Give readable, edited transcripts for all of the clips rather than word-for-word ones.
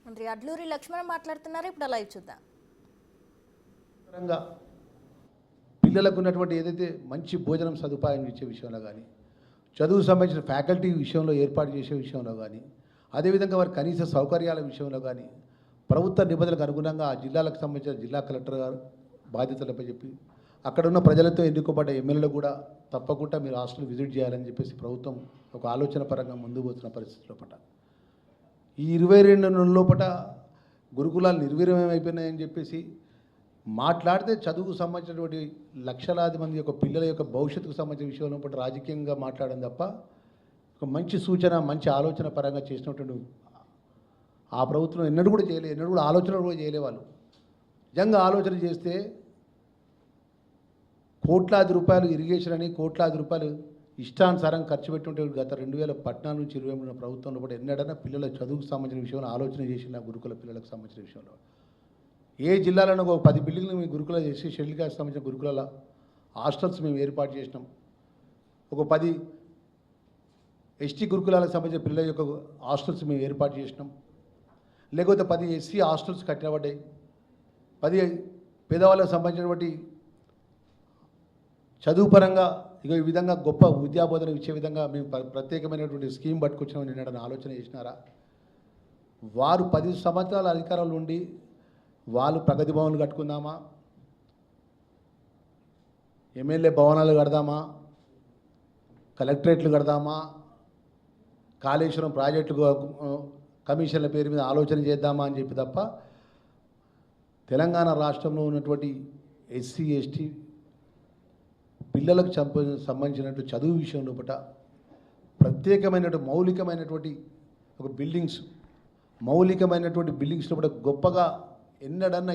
మంత్రి అడ్లూరి లక్ష్మణ్ మాట్లాడుతున్నారు. ఇప్పుడు లైవ్ చూద్దాం. పిల్లలకు ఉన్నటువంటి ఏదైతే మంచి భోజనం సదుపాయం ఇచ్చే విషయంలో కానీ, చదువు సంబంధించిన ఫ్యాకల్టీ విషయంలో ఏర్పాటు చేసే విషయంలో కానీ, అదేవిధంగా వారి కనీస సౌకర్యాల విషయంలో కానీ ప్రభుత్వ నిబంధనలకు అనుగుణంగా ఆ జిల్లాలకు సంబంధించిన జిల్లా కలెక్టర్ గారు బాధ్యతలపై చెప్పి అక్కడ ఉన్న ప్రజలతో ఎన్నుకోబడ్డ ఎమ్మెల్యేలు కూడా తప్పకుండా మీరు హాస్టల్ విజిట్ చేయాలని చెప్పేసి ప్రభుత్వం ఒక ఆలోచన పరంగా ముందుకు పోతున్న పరిస్థితి లోపల ఈ 22 నెలల లోపల గురుకులాలు నిర్వీర్యమైపోయినాయని చెప్పేసి మాట్లాడితే చదువుకు సంబంధించినటువంటి లక్షలాది మంది యొక్క పిల్లల యొక్క భవిష్యత్తుకు సంబంధించిన విషయంలో పట్ల రాజకీయంగా మాట్లాడడం తప్ప ఒక మంచి సూచన మంచి ఆలోచన పరంగా చేసినటువంటి ఆ ప్రభుత్వం ఎన్నడూ కూడా చేయలేదు, ఎన్నడూ కూడా ఆలోచన కూడా చేయలే. వాళ్ళు నిజంగా ఆలోచన చేస్తే కోట్లాది రూపాయలు ఇరిగేషన్ అని కోట్లాది రూపాయలు ఇష్టానుసారం ఖర్చు పెట్టుంటే గత 2014 నుంచి 23 ప్రభుత్వంలో కూడా ఎన్నడన్నా పిల్లల చదువుకు సంబంధించిన విషయంలో ఆలోచన చేసిన గురుకుల పిల్లలకు సంబంధించిన విషయంలో ఏ జిల్లాలోనూ ఒక 10 బిల్డింగ్లు మేము గురుకుల చేసి షెడ్యూల్ కాస్ట్ సంబంధించిన గురుకుల హాస్టల్స్ మేము ఏర్పాటు చేసినాం. ఒక 10 ఎస్టీ గురుకులాలకు సంబంధించిన పిల్లల యొక్క హాస్టల్స్ మేము ఏర్పాటు చేసినాం. లేకపోతే 10 ఎస్సీ హాస్టల్స్ కట్టినబడ్డాయి. 10 పేదవాళ్ళకు సంబంధించినటువంటి చదువు పరంగా ఇక ఈ విధంగా గొప్ప విద్యాబోధన ఇచ్చే విధంగా మేము ప్రత్యేకమైనటువంటి స్కీమ్ పట్టుకొచ్చామని నిన్న ఆలోచన చేసినారా? వారు 10 సంవత్సరాల అధికారంలో ఉండి వాళ్ళు ప్రగతి భవన్లు కట్టుకుందామా, ఎమ్మెల్యే భవనాలు కడదామా, కలెక్టరేట్లు కడదామా, కాళేశ్వరం ప్రాజెక్టులు కమిషన్ల పేరు మీద ఆలోచన చేద్దామా అని చెప్పి తప్ప తెలంగాణ రాష్ట్రంలో ఉన్నటువంటి ఎస్సీ ఎస్టీ పిల్లలకు సంబంధించినటువంటి చదువు విషయంలో పట ప్రత్యేకమైనటువంటి మౌలికమైనటువంటి ఒక మౌలికమైనటువంటి బిల్డింగ్స్లో కూడా గొప్పగా ఎన్నడన్నా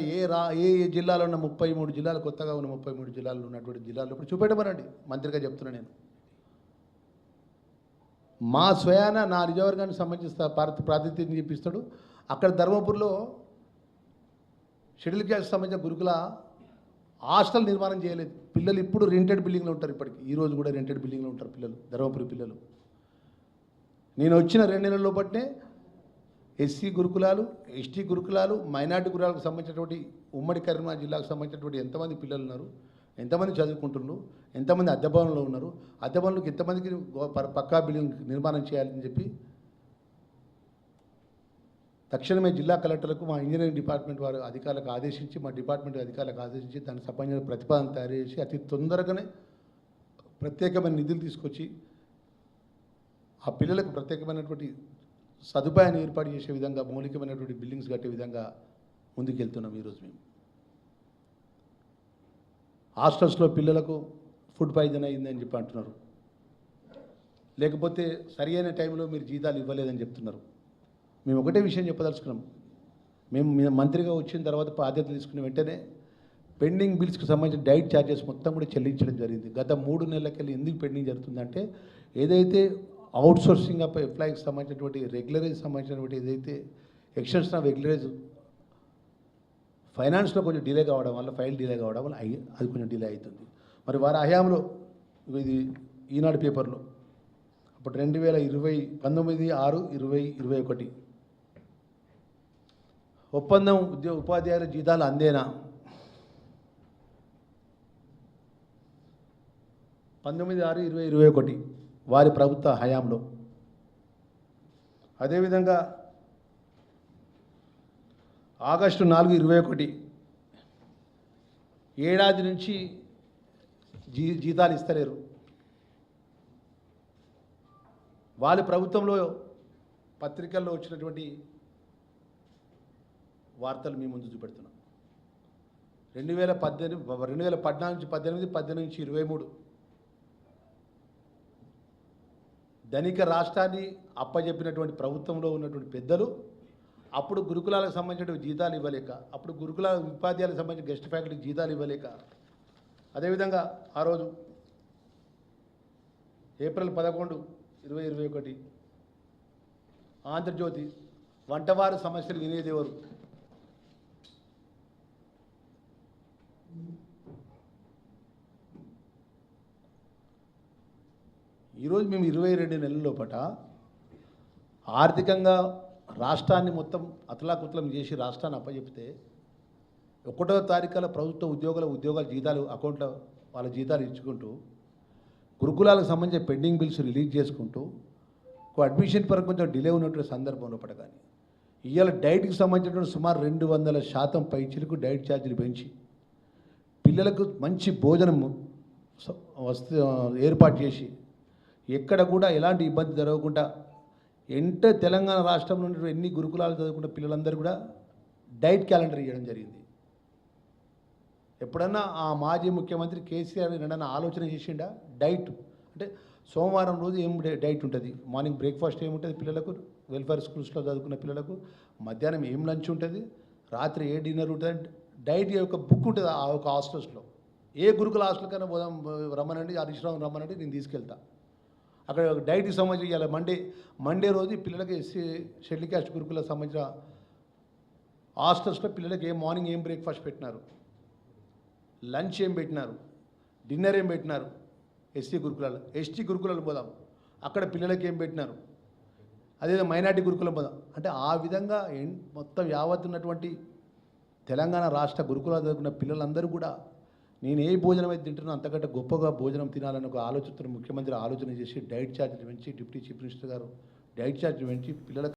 ఏ జిల్లాలో ఉన్న 33 జిల్లాలు కొత్తగా ఉన్న 33 జిల్లాల్లో ఉన్నటువంటి జిల్లాల్లో ఇప్పుడు చూపెట్టమనండి. మంత్రిగా చెప్తున్నా నేను. మా స్వయాన నా నిజవర్గానికి సంబంధించిన ప్రాతినిధ్యం చూపిస్తాడు. అక్కడ ధర్మపురిలో షెడ్యూల్ క్యాస్ట్ సంబంధించిన గురుకుల హాస్టల్ నిర్మాణం చేయలేదు. పిల్లలు ఇప్పుడు రెంటెడ్ బిల్డింగ్లో ఉంటారు. ఇప్పటికి ఈరోజు కూడా రెంటెడ్ బిల్డింగ్లో ఉంటారు పిల్లలు, ధర్మపురి పిల్లలు. నేను వచ్చిన 2 నెలల లోపట్నే ఎస్సీ గురుకులాలు, ఎస్టీ గురుకులాలు, మైనార్టీ గురుకులాలకు సంబంధించినటువంటి ఉమ్మడి కరీంనగర్ జిల్లాకు సంబంధించినటువంటి ఎంతమంది పిల్లలు ఉన్నారు, ఎంతమంది చదువుకుంటున్నారు, ఎంతమంది అద్దె భవనంలో ఉన్నారు, అద్దె భవన్లకు ఎంతమందికి పక్కా బిల్డింగ్ నిర్మాణం చేయాలని చెప్పి తక్షణమే జిల్లా కలెక్టర్లకు మా ఇంజనీరింగ్ డిపార్ట్మెంట్ వారు అధికారులకు ఆదేశించి, మా డిపార్ట్మెంట్ అధికారులకు ఆదేశించి దానికి సంబంధించిన ప్రతిపాదన తయారు చేసి అతి తొందరగానే ప్రత్యేకమైన నిధులు తీసుకొచ్చి ఆ పిల్లలకు ప్రత్యేకమైనటువంటి సదుపాయాన్ని ఏర్పాటు చేసే విధంగా మౌలికమైనటువంటి బిల్డింగ్స్ కట్టే విధంగా ముందుకెళ్తున్నాం. ఈరోజు మేము హాస్టల్స్లో పిల్లలకు ఫుడ్ పాయిజన్ అయిందని చెప్పి అంటున్నారు, లేకపోతే సరి అయిన టైంలో మీరు జీతాలు ఇవ్వలేదని చెప్తున్నారు. మేము ఒకటే విషయం చెప్పదలుచుకున్నాం. మేము మంత్రిగా వచ్చిన తర్వాత బాధ్యత తీసుకున్న వెంటనే పెండింగ్ బిల్స్కి సంబంధించిన డైట్ ఛార్జెస్ మొత్తం కూడా చెల్లించడం జరిగింది. గత 3 నెలలకెళ్ళి ఎందుకు పెండింగ్ జరుగుతుందంటే ఏదైతే అవుట్సోర్సింగ్ ఆఫ్ ఎంప్లాయీకి సంబంధించినటువంటి రెగ్యులరైజ్ సంబంధించినటువంటి ఏదైతే ఎక్స్టెన్షన్ ఆఫ్ రెగ్యులరైజ్ ఫైనాన్స్లో కొంచెం డిలే కావడం వల్ల, ఫైల్ డిలే కావడం వల్ల అది కొంచెం డిలే అవుతుంది. మరి వారి హయాంలో ఇది ఈనాడు పేపర్లో అప్పుడు 2020 19/6/2021 ఒప్పందం ఉపాధ్యాయుల జీతాలు అందేనా 19/6/2021 వారి ప్రభుత్వ హయాంలో. అదేవిధంగా ఆగస్టు 4/21 ఏడాది నుంచి జీతాలు ఇస్తలేరు. వాళ్ళ ప్రభుత్వంలో పత్రికల్లో వచ్చినటువంటి వార్తలు మీ ముందు చూపెడుతున్నాం. 2014 నుంచి 18, 18 నుంచి 23 ధనిక రాష్ట్రాన్ని అప్పజెప్పినటువంటి ప్రభుత్వంలో ఉన్నటువంటి పెద్దలు అప్పుడు గురుకులాలకు సంబంధించిన జీతాలు ఇవ్వలేక, అప్పుడు గురుకుల ఉపాధ్యాయులకు సంబంధించిన గెస్ట్ ఫ్యాకల్టీకి జీతాలు ఇవ్వలేక, అదేవిధంగా ఆ రోజు ఏప్రిల్ 11, 2021 ఆంధ్రజ్యోతి వంటవారి సమస్యలు వినేది ఎవరు? ఈరోజు మేము 22 నెలల లోపల ఆర్థికంగా రాష్ట్రాన్ని మొత్తం అతలాకుతలం చేసి రాష్ట్రాన్ని అప్పచెప్తే 1వ తారీఖున ప్రభుత్వ ఉద్యోగాల జీతాలు అకౌంట్లో వాళ్ళ జీతాలు ఇచ్చుకుంటూ గురుకులాలకు సంబంధించిన పెండింగ్ బిల్స్ రిలీజ్ చేసుకుంటూ అడ్మిషన్ పరంగా కొంచెం డిలే ఉన్నటువంటి సందర్భంలో కానీ ఇవాళ డైట్కి సంబంధించినటువంటి సుమారు 200% పైచిలకు డైట్ ఛార్జీలు పెంచి పిల్లలకు మంచి భోజనం ఏర్పాటు చేసి ఎక్కడ కూడా ఎలాంటి ఇబ్బంది జరగకుండా తెలంగాణ రాష్ట్రంలో ఉన్న ఎన్ని గురుకులాలు చదువుకున్న పిల్లలందరూ కూడా డైట్ క్యాలెండర్ ఇవ్వడం జరిగింది. ఎప్పుడన్నా ఆ మాజీ ముఖ్యమంత్రి కేసీఆర్ ఏమన్నా ఆలోచన చేసిండా? డైట్ అంటే సోమవారం రోజు ఏం డైట్ ఉంటుంది, మార్నింగ్ బ్రేక్ఫాస్ట్ ఏముంటుంది పిల్లలకు, వెల్ఫేర్ స్కూల్స్లో చదువుకున్న పిల్లలకు మధ్యాహ్నం ఏం లంచ్ ఉంటుంది, రాత్రి ఏ డిన్నర్ ఉంటుంది, డైట్ యొక్క బుక్ ఉంటుంది ఆ ఒక హాస్టల్స్లో. ఏ గురుకుల హాస్టల్కైనా పోదాం రమ్మనండి, హరీష్ రావు రమ్మనండి, నేను తీసుకెళ్తా. అక్కడ డైట్కి సంబంధించి ఇవాళ మండే రోజు పిల్లలకి షెడ్యూల్ క్యాస్ట్ గురుకులకు సంబంధించిన హాస్టల్స్లో పిల్లలకి మార్నింగ్ ఏం బ్రేక్ఫాస్ట్ పెట్టినారు, లంచ్ ఏం పెట్టినారు, డిన్నర్ ఏం పెట్టినారు, ఎస్టీ గురుకులాలు పోదాం అక్కడ పిల్లలకి ఏం పెట్టినారు, అదేదో మైనార్టీ గురుకులం పోదాం అంటే ఆ విధంగా మొత్తం యావత్తున్నటువంటి తెలంగాణ రాష్ట్ర గురుకులాలు చదువుకున్న పిల్లలందరూ కూడా నేను ఏ భోజనం అయితే తింటున్నా అంతకంటే గొప్పగా భోజనం తినాలని ఒక ఆలోచన ముఖ్యమంత్రి ఆలోచన చేసి డైట్ ఛార్జీలు పెంచి డిప్యూటీ చీఫ్ మినిస్టర్ గారు డైట్ ఛార్జీలు పెంచి పిల్లలకు